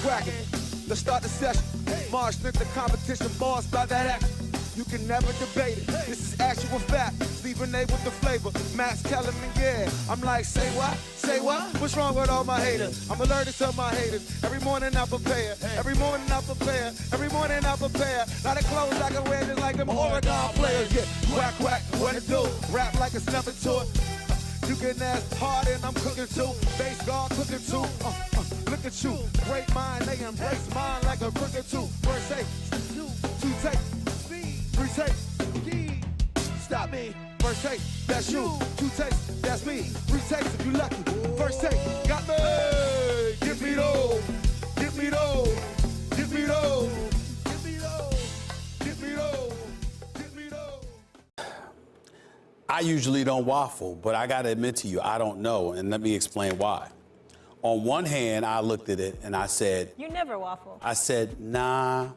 cracking. Let's start the session. March strength the competition, boss by that action. You can never debate it. This is actual fact. Leaving A with the flavor. Max telling me, yeah. I'm like, say what? Say what? What's wrong with all my haters? I'm allergic to my haters. Every morning I prepare. Every morning I prepare. Every morning I prepare. Lot of clothes I can wear just like them Oregon players. Yeah, quack, quack, what it do? Rap like it's never taught. You can ask hard and I'm cooking too. Bass guard cooking too. Look at you. Great mind, they embrace mine like a crooked too. First take, two take. Three takes, stop me. First take, that's you. Two takes, that's me. Three takes if you lucky. First take, got me. Give me those. Give me those. Give me those. Give me those. Give me those. Give me those. I usually don't waffle, but I got to admit to you, I don't know, and let me explain why. On one hand, I looked at it and I said... You never waffle. I said, nah.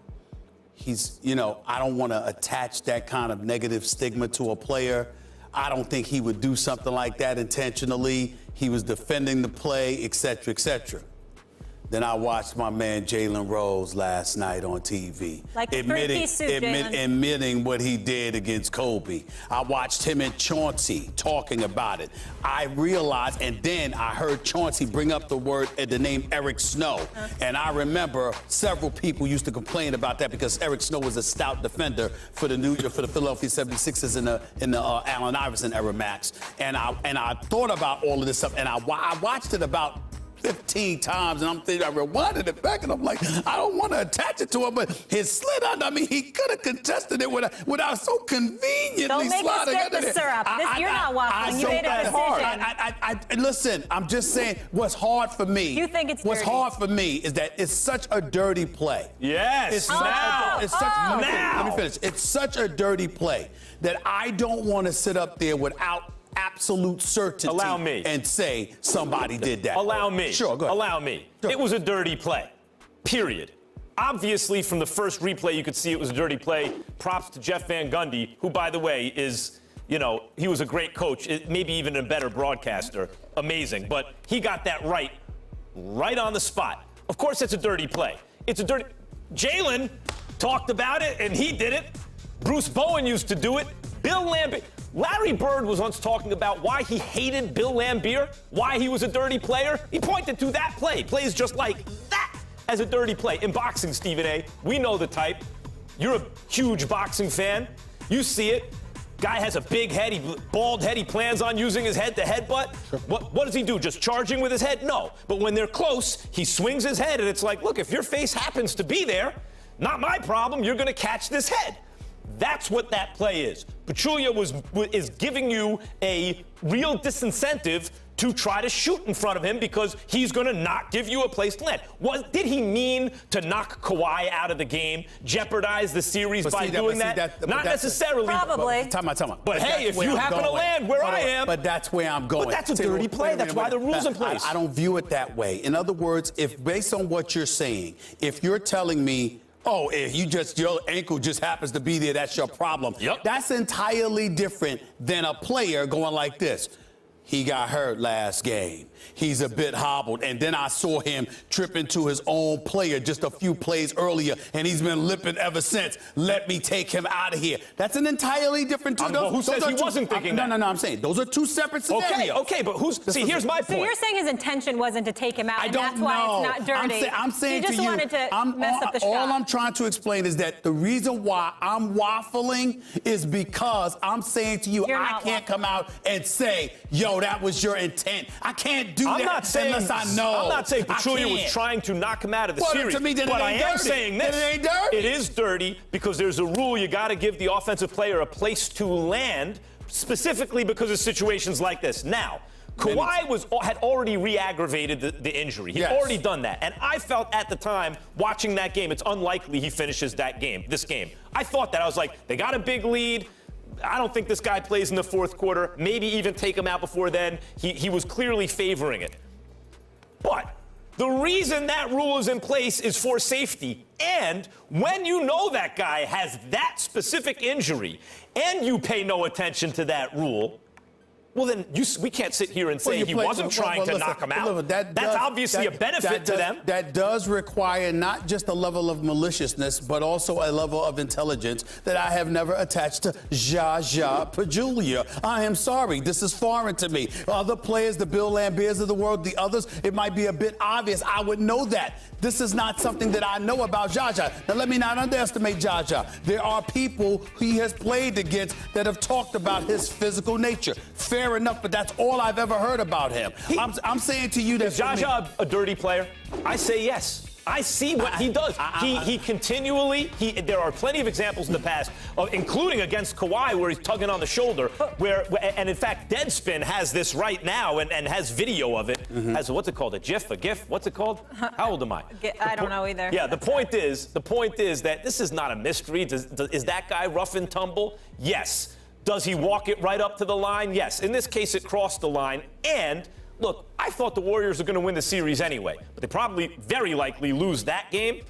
He's, I don't want to attach that kind of negative stigma to a player. I don't think he would do something like that intentionally. He was defending the play, et cetera, et cetera. Then I watched my man Jalen Rose last night on TV. Like admitting what he did against Kobe. I watched him and Chauncey talking about it. I realized, and then I heard Chauncey bring up the name Eric Snow. And I remember several people used to complain about that because Eric Snow was a stout defender for the Philadelphia 76ers in the Allen Iverson era, Max. And I thought about all of this stuff, and I watched it about 15 times, and I'm thinking, I rewinded it back, and I'm like, I don't want to attach it to him, but his slit under, I mean, he could have contested it without so conveniently sliding under it. Syrup. You're not waffling. You made a decision. Listen, I'm just saying, what's hard for me. You think it's dirty. What's hard for me is that it's such a dirty play. Yes. Let me finish. It's such a dirty play that I don't want to sit up there without absolute certainty and say somebody did that. Allow me. Sure, go ahead. Allow me. Sure. It was a dirty play, period. Obviously, from the first replay, you could see it was a dirty play. Props to Jeff Van Gundy, who, by the way, is, he was a great coach, maybe even a better broadcaster. Amazing. But he got that right on the spot. Of course, it's a dirty play. It's a dirty... Jalen talked about it, and he did it. Bruce Bowen used to do it. Bill Laimbeer... Larry Bird was once talking about why he hated Bill Laimbeer, why he was a dirty player. He pointed to that play. Plays just like that as a dirty play. In boxing, Stephen A., we know the type. You're a huge boxing fan. You see it. Guy has a big head, bald head. He plans on using his head to headbutt. Sure. What does he do? Just charging with his head? No. But when they're close, he swings his head, and it's like, look, if your face happens to be there, not my problem. You're going to catch this head. That's what that play is. Pachulia is giving you a real disincentive to try to shoot in front of him because he's going to not give you a place to land. Did he mean to knock Kawhi out of the game, jeopardize the series doing that? Not necessarily. Probably. Time out. But hey, if you happen to land where I am. But that's where I'm going. But that's a dirty play. That's why the rule's in place. I don't view it that way. In other words, if based on what you're saying, if you're telling me, oh, if your ankle just happens to be there, that's your problem. Yep. That's entirely different than a player going like this. He got hurt last game. He's a bit hobbled. And then I saw him trip into his own player just a few plays earlier, and he's been limping ever since. Let me take him out of here. That's an entirely different... Who says he wasn't thinking that? No, I'm saying those are two separate scenarios. Okay, but here's my point. So you're saying his intention wasn't to take him out, and that's why it's not dirty. I'm saying he just wanted to mess up the shot. All I'm trying to explain is that the reason why I'm waffling is because I'm saying to you, I can't come out and say, yo, that was your intent. I can't do that unless I know. I'm not saying Pachulia was trying to knock him out of the series. To me, then but it ain't I am dirty. saying this. Then it ain't dirty. It is dirty because there's a rule you got to give the offensive player a place to land, specifically because of situations like this. Now, Kawhi had already re-aggravated the injury. He'd already done that. And I felt at the time, watching that game, it's unlikely he finishes this game. I thought that. I was like, they got a big lead. I don't think this guy plays in the fourth quarter. Maybe even take him out before then. He was clearly favoring it. But the reason that rule is in place is for safety. And when you know that guy has that specific injury and you pay no attention to that rule, Well, then we can't sit here and say he wasn't trying to knock him out. That's obviously a benefit to them. That does require not just a level of maliciousness, but also a level of intelligence that I have never attached to Zsa Pachulia. I am sorry. This is foreign to me. Other players, the Bill Lambiers of the world, the others, it might be a bit obvious. I would know that. This is not something that I know about Zsa. Now, let me not underestimate Zsa. There are people he has played against that have talked about his physical nature. Fair enough, but that's all I've ever heard about him. I'm saying to you that... Is Zsa a dirty player? I say yes. I see what he does. He continually, there are plenty of examples in the past, including against Kawhi, where he's tugging on the shoulder, and in fact, Deadspin has this right now and has video of it. Has what's it called? A GIF? A GIF? What's it called? How old am I? I don't know either. Yeah, the point is that this is not a mystery. Is that guy rough and tumble? Yes. Does he walk it right up to the line? Yes. In this case, it crossed the line. And look, I thought the Warriors were going to win the series anyway, but they probably very likely lose that game.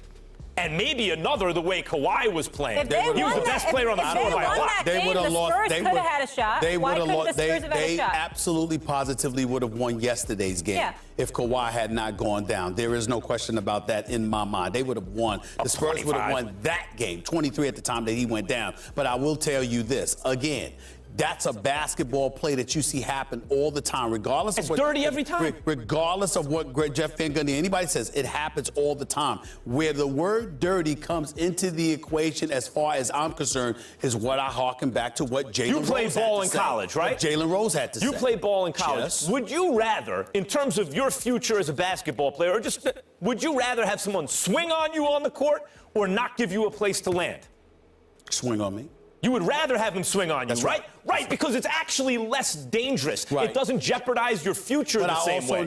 And maybe another the way Kawhi was playing. He was the best player on the floor by a lot. They would have lost. They could have had a shot. Why couldn't the Spurs have had a shot? They absolutely, positively would have won yesterday's game if Kawhi had not gone down. There is no question about that in my mind. They would have won. The Spurs would have won that game, 23 at the time that he went down. But I will tell you this, again, that's a basketball play that you see happen all the time, regardless of what... It's dirty every time. Regardless of what Jeff Van Gundy, anybody says, it happens all the time. Where the word dirty comes into the equation, as far as I'm concerned, is what I harken back to what Jalen Rose had to say. You played ball in college, right? Jalen Rose had to say. You played ball in college. Yes. Would you rather, in terms of your future as a basketball player, or just would you rather have someone swing on you on the court or not give you a place to land? Swing on me. You would rather have him swing on you, That's right? Right, because it's actually less dangerous. Right. It doesn't jeopardize your future the same way.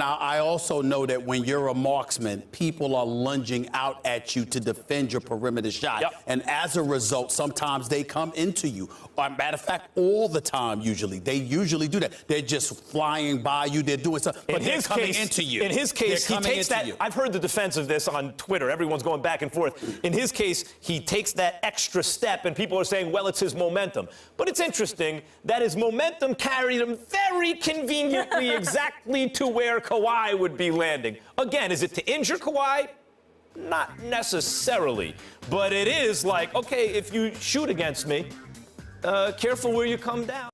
I also know that when you're a marksman, people are lunging out at you to defend your perimeter shot. Yep. And as a result, sometimes they come into you. Matter of fact, all the time, usually. They usually do that. They're just flying by you. They're doing something. But they're coming into you. In his case, he takes that. I've heard the defense of this on Twitter. Everyone's going back and forth. In his case, he takes that extra step, and people are saying, well, it's his momentum. But it's interesting that his momentum carried him very conveniently exactly to where Kawhi would be landing. Again, is it to injure Kawhi? Not necessarily. But it is like, okay, if you shoot against me, careful where you come down.